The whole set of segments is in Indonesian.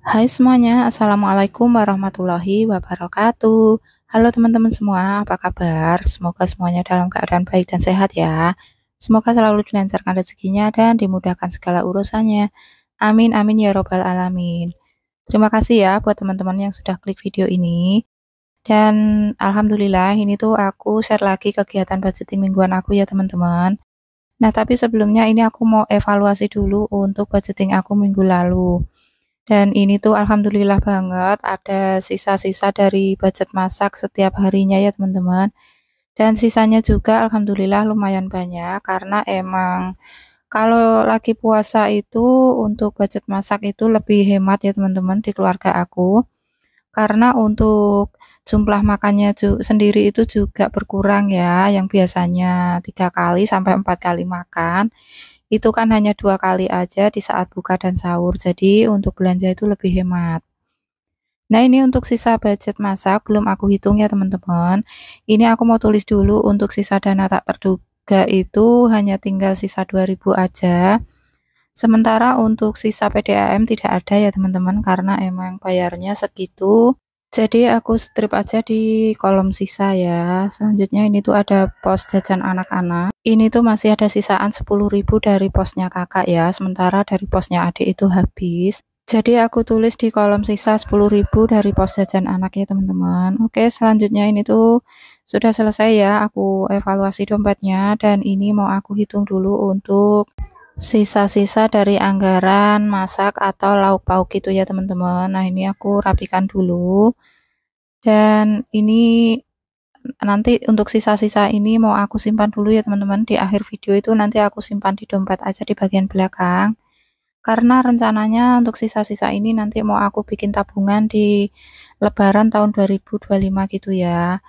Hai semuanya, Assalamualaikum warahmatullahi wabarakatuh. Halo teman-teman semua, apa kabar? Semoga semuanya dalam keadaan baik dan sehat ya. Semoga selalu dilancarkan rezekinya dan dimudahkan segala urusannya. Amin amin ya robbal alamin. Terima kasih ya buat teman-teman yang sudah klik video ini. Dan alhamdulillah ini tuh aku share lagi kegiatan budgeting mingguan aku ya teman-teman. Nah, tapi sebelumnya ini aku mau evaluasi dulu untuk budgeting aku minggu lalu. Dan ini tuh alhamdulillah banget ada sisa-sisa dari budget masak setiap harinya ya teman-teman. Dan sisanya juga alhamdulillah lumayan banyak karena emang kalau lagi puasa itu untuk budget masak itu lebih hemat ya teman-teman di keluarga aku. Karena untuk jumlah makannya sendiri itu juga berkurang ya, yang biasanya 3 kali sampai 4 kali makan itu kan hanya 2 kali aja di saat buka dan sahur. Jadi untuk belanja itu lebih hemat. Nah, ini untuk sisa budget masak belum aku hitung ya teman-teman. Ini aku mau tulis dulu untuk sisa dana tak terduga itu hanya tinggal sisa 2.000 aja. Sementara untuk sisa PDAM tidak ada ya teman-teman karena emang bayarnya segitu. Jadi aku strip aja di kolom sisa ya. Selanjutnya ini tuh ada pos jajan anak-anak. Ini tuh masih ada sisaan 10.000 dari posnya kakak ya. Sementara dari posnya adik itu habis. Jadi aku tulis di kolom sisa 10.000 dari pos jajan anak ya teman-teman. Oke, selanjutnya ini tuh sudah selesai ya. Aku evaluasi dompetnya dan ini mau aku hitung dulu untuk sisa-sisa dari anggaran masak atau lauk pauk gitu ya teman-teman. Nah, ini aku rapikan dulu. Dan ini nanti untuk sisa-sisa ini mau aku simpan dulu ya teman-teman. Di akhir video itu nanti aku simpan di dompet aja di bagian belakang. Karena rencananya untuk sisa-sisa ini nanti mau aku bikin tabungan di lebaran tahun 2025 gitu ya.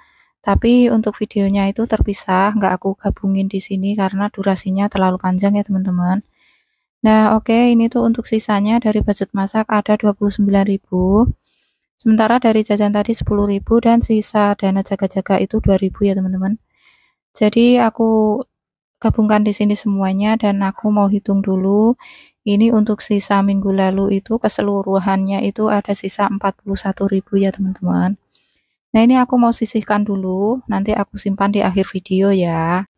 Tapi untuk videonya itu terpisah, nggak aku gabungin di sini karena durasinya terlalu panjang ya teman-teman. Nah, oke, ini tuh untuk sisanya dari budget masak ada 29.000. Sementara dari jajan tadi 10.000 dan sisa dana jaga-jaga itu 2.000 ya teman-teman. Jadi aku gabungkan di sini semuanya dan aku mau hitung dulu. Ini untuk sisa minggu lalu itu keseluruhannya itu ada sisa 41.000 ya teman-teman. Nah, ini aku mau sisihkan dulu, nanti aku simpan di akhir video ya.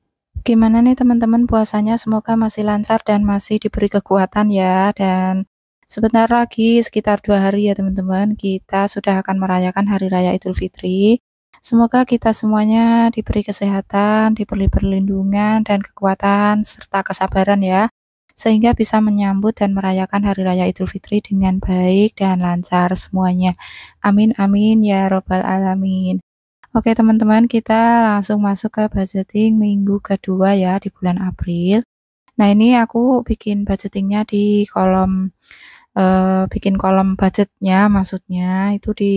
Gimana nih teman-teman puasanya? Semoga masih lancar dan masih diberi kekuatan ya. Dan sebentar lagi sekitar 2 hari ya teman-teman, kita sudah akan merayakan Hari Raya Idul Fitri. Semoga kita semuanya diberi kesehatan, diberi perlindungan dan kekuatan serta kesabaran ya. Sehingga bisa menyambut dan merayakan Hari Raya Idul Fitri dengan baik dan lancar semuanya. Amin amin ya robbal alamin. Oke teman-teman, kita langsung masuk ke budgeting minggu kedua ya di bulan April. Nah, ini aku bikin budgetingnya di kolom bikin kolom budgetnya maksudnya itu di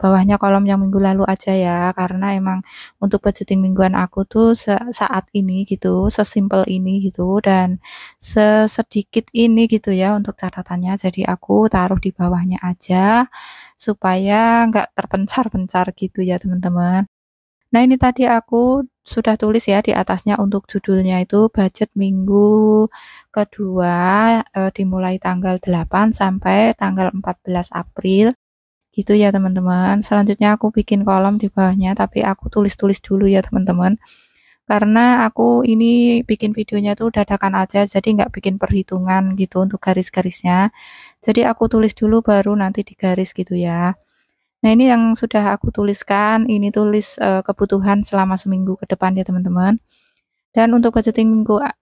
bawahnya kolom yang minggu lalu aja ya, karena emang untuk budgeting mingguan aku tuh saat ini gitu, sesimpel ini gitu dan sesedikit ini gitu ya untuk catatannya. Jadi aku taruh di bawahnya aja supaya nggak terpencar-pencar gitu ya teman-teman. Nah, ini tadi aku sudah tulis ya di atasnya untuk judulnya itu budget minggu kedua, dimulai tanggal 8 sampai tanggal 14 April, gitu ya teman-teman. Selanjutnya aku bikin kolom di bawahnya, tapi aku tulis-tulis dulu ya teman-teman. Karena aku ini bikin videonya tuh dadakan aja, jadi nggak bikin perhitungan gitu untuk garis-garisnya. Jadi aku tulis dulu baru nanti digaris gitu ya. Nah, ini yang sudah aku tuliskan, ini tulis kebutuhan selama seminggu ke depan ya teman-teman. Dan untuk budgeting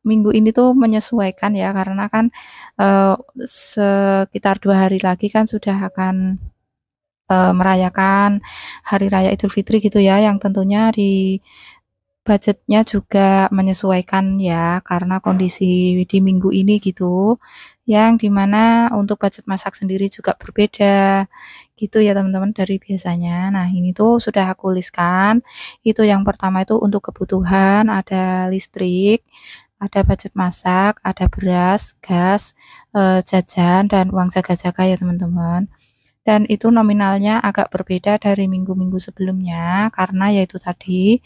minggu ini tuh menyesuaikan ya, karena kan eee, sekitar 2 hari lagi kan sudah akan merayakan Hari Raya Idul Fitri gitu ya, yang tentunya di budgetnya juga menyesuaikan ya, karena kondisi di minggu ini gitu, yang dimana untuk budget masak sendiri juga berbeda, gitu ya teman-teman dari biasanya. Nah, ini tuh sudah aku tuliskan, itu yang pertama itu untuk kebutuhan, ada listrik, ada budget masak, ada beras, gas, jajan, dan uang jaga-jaga ya teman-teman. Dan itu nominalnya agak berbeda dari minggu-minggu sebelumnya, karena yaitu tadi,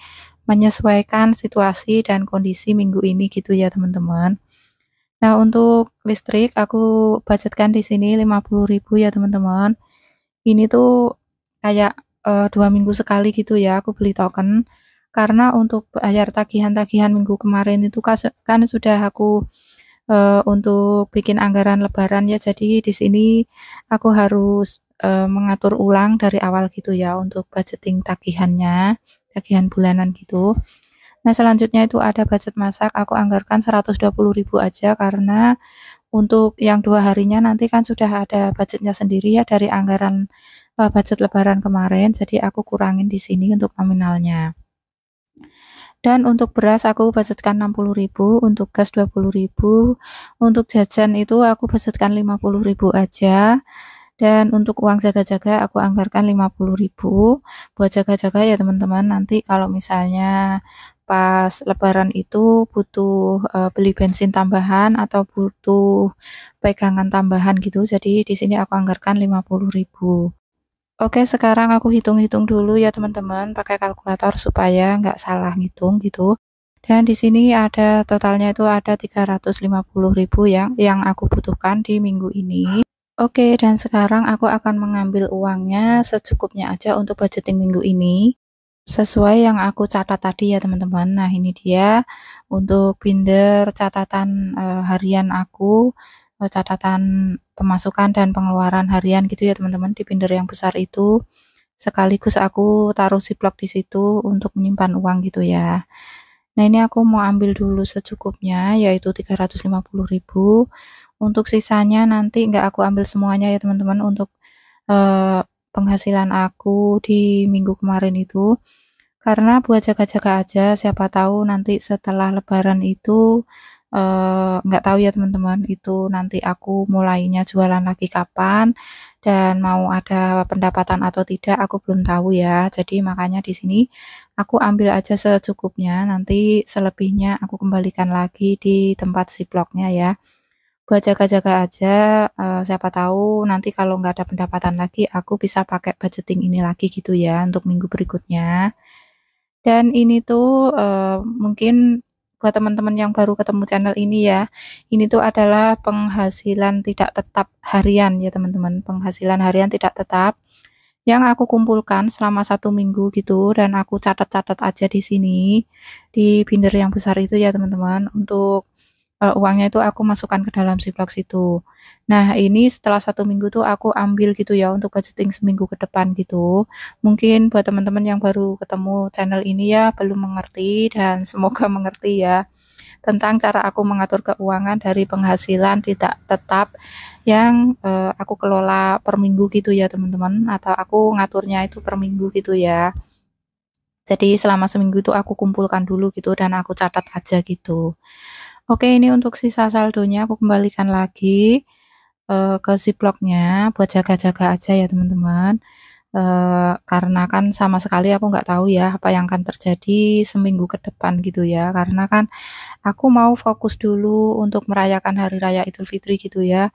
menyesuaikan situasi dan kondisi minggu ini gitu ya teman-teman. Nah, untuk listrik aku budgetkan di sini 50.000 ya, teman-teman. Ini tuh kayak, 2 minggu sekali gitu ya aku beli token, karena untuk bayar tagihan-tagihan minggu kemarin itu kan sudah aku, untuk bikin anggaran lebaran ya, jadi di sini aku harus, mengatur ulang dari awal gitu ya untuk budgeting tagihannya, tagihan bulanan gitu. Nah, selanjutnya itu ada budget masak, aku anggarkan 120.000 aja karena untuk yang 2 harinya nanti kan sudah ada budgetnya sendiri ya dari anggaran, budget lebaran kemarin, jadi aku kurangin di sini untuk nominalnya. Dan untuk beras aku budgetkan 60.000, untuk gas 20.000, untuk jajan itu aku budgetkan 50.000 aja, dan untuk uang jaga-jaga aku anggarkan 50.000 buat jaga-jaga ya teman-teman. Nanti kalau misalnya pas lebaran itu butuh, beli bensin tambahan atau butuh pegangan tambahan gitu, jadi di sini aku anggarkan 50.000. Oke, sekarang aku hitung-hitung dulu ya teman-teman pakai kalkulator supaya nggak salah ngitung gitu. Dan di sini ada totalnya itu ada 350.000 yang aku butuhkan di minggu ini. Oke, dan sekarang aku akan mengambil uangnya secukupnya aja untuk budgeting minggu ini. Sesuai yang aku catat tadi ya teman-teman. Nah, ini dia untuk binder catatan, harian aku, catatan pemasukan dan pengeluaran harian gitu ya teman-teman di binder yang besar itu. Sekaligus aku taruh ziplock di situ untuk menyimpan uang gitu ya. Nah, ini aku mau ambil dulu secukupnya yaitu 350.000. Untuk sisanya nanti nggak aku ambil semuanya ya teman-teman untuk, penghasilan aku di minggu kemarin itu. Karena buat jaga-jaga aja, siapa tahu nanti setelah lebaran itu, nggak tahu ya teman-teman, itu nanti aku mulainya jualan lagi kapan, dan mau ada pendapatan atau tidak aku belum tahu ya. Jadi makanya di sini aku ambil aja secukupnya, nanti selebihnya aku kembalikan lagi di tempat ziplock-nya ya. Buat jaga-jaga aja, siapa tahu nanti kalau nggak ada pendapatan lagi, aku bisa pakai budgeting ini lagi gitu ya untuk minggu berikutnya. Dan ini tuh, mungkin buat teman-teman yang baru ketemu channel ini ya, ini tuh adalah penghasilan tidak tetap harian ya teman-teman, penghasilan harian tidak tetap yang aku kumpulkan selama 1 minggu gitu, dan aku catat-catat aja di sini, di binder yang besar itu ya teman-teman, untuk uangnya itu aku masukkan ke dalam Ziplock situ. Nah, ini setelah 1 minggu tuh aku ambil gitu ya untuk budgeting seminggu ke depan gitu. Mungkin buat teman-teman yang baru ketemu channel ini ya belum mengerti, dan semoga mengerti ya tentang cara aku mengatur keuangan dari penghasilan tidak tetap yang, aku kelola per minggu gitu ya teman-teman, atau aku ngaturnya itu per minggu gitu ya. Jadi selama seminggu itu aku kumpulkan dulu gitu dan aku catat aja gitu. Oke, ini untuk sisa saldonya aku kembalikan lagi, ke Ziplock-nya buat jaga-jaga aja ya teman-teman, karena kan sama sekali aku nggak tahu ya apa yang akan terjadi seminggu ke depan gitu ya, karena kan aku mau fokus dulu untuk merayakan hari raya Idul Fitri gitu ya,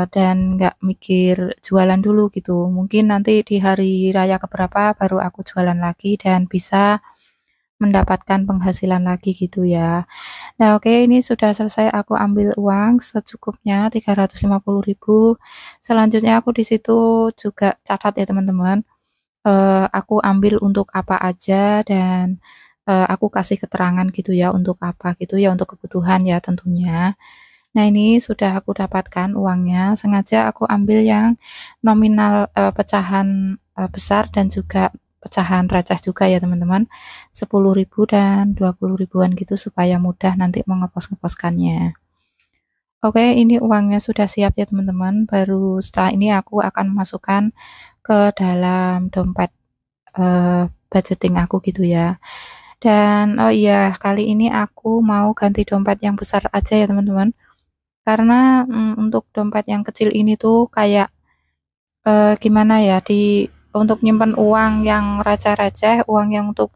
dan nggak mikir jualan dulu gitu. Mungkin nanti di hari raya keberapa baru aku jualan lagi dan bisa mendapatkan penghasilan lagi gitu ya. Nah, oke, ini sudah selesai aku ambil uang secukupnya 350.000. Selanjutnya aku di situ juga catat ya teman-teman, aku ambil untuk apa aja, dan, aku kasih keterangan gitu ya untuk apa gitu ya, untuk kebutuhan ya tentunya. Nah, ini sudah aku dapatkan uangnya, sengaja aku ambil yang nominal, pecahan, besar dan juga pecahan receh juga ya teman-teman, 10.000 dan 20.000-an gitu supaya mudah nanti mengepos-ngepaskannya. Oke, ini uangnya sudah siap ya teman-teman, baru setelah ini aku akan masukkan ke dalam dompet, budgeting aku gitu ya. Dan oh iya, kali ini aku mau ganti dompet yang besar aja ya teman-teman. Karena, untuk dompet yang kecil ini tuh kayak, gimana ya, untuk nyimpen uang yang receh-receh, uang yang untuk,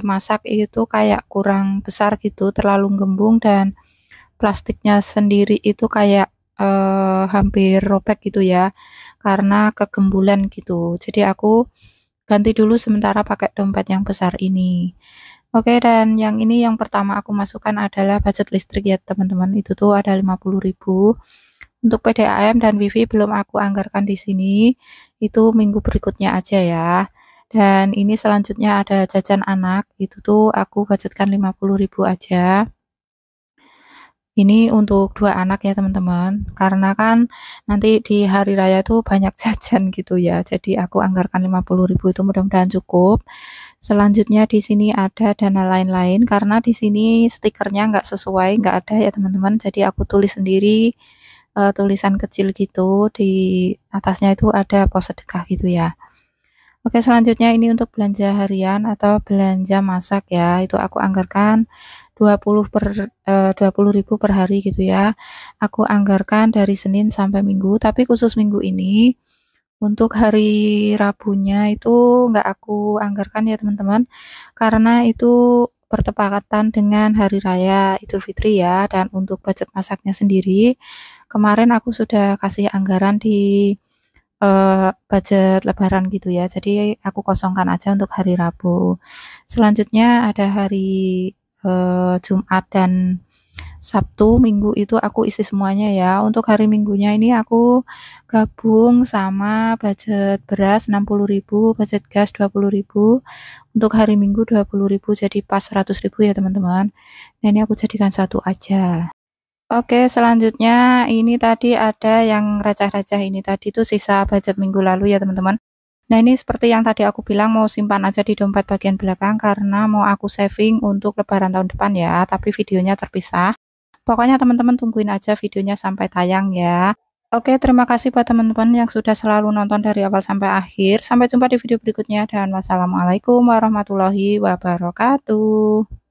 masak itu kayak kurang besar gitu, terlalu gembung, dan plastiknya sendiri itu kayak, hampir robek gitu ya, karena kegembulan gitu. Jadi aku ganti dulu sementara pakai dompet yang besar ini. Oke, dan yang ini yang pertama aku masukkan adalah budget listrik ya teman-teman, itu tuh ada 50.000. Untuk PDAM dan WiFi belum aku anggarkan di sini, itu minggu berikutnya aja ya. Dan ini selanjutnya ada jajan anak, itu tuh aku budgetkan 50.000 aja. Ini untuk 2 anak ya teman-teman, karena kan nanti di hari raya tuh banyak jajan gitu ya, jadi aku anggarkan 50.000 itu mudah-mudahan cukup. Selanjutnya di sini ada dana lain-lain, karena di sini stikernya nggak sesuai, nggak ada ya teman-teman, jadi aku tulis sendiri, tulisan kecil gitu, di atasnya itu ada pos sedekah gitu ya. Oke, selanjutnya ini untuk belanja harian atau belanja masak ya, itu aku anggarkan 20.000 per hari gitu ya. Aku anggarkan dari Senin sampai Minggu, tapi khusus minggu ini untuk hari Rabunya itu nggak aku anggarkan ya teman-teman, karena itu bertepatan dengan hari raya Idul Fitri ya. Dan untuk budget masaknya sendiri, kemarin aku sudah kasih anggaran di budget lebaran gitu ya, jadi aku kosongkan aja untuk hari Rabu. Selanjutnya ada hari, Jumat dan Sabtu, Minggu itu aku isi semuanya ya. Untuk hari Minggunya ini aku gabung sama budget beras 60.000, budget gas 20.000, untuk hari Minggu 20.000, jadi pas 100.000 ya teman-teman. Nah ini aku jadikan satu aja. Oke, selanjutnya ini tadi ada yang receh-receh ini tadi tuh sisa budget minggu lalu ya teman-teman. Nah ini seperti yang tadi aku bilang mau simpan aja di dompet bagian belakang karena mau aku saving untuk lebaran tahun depan ya, tapi videonya terpisah. Pokoknya teman-teman tungguin aja videonya sampai tayang ya. Oke, terima kasih buat teman-teman yang sudah selalu nonton dari awal sampai akhir. Sampai jumpa di video berikutnya dan wassalamualaikum warahmatullahi wabarakatuh.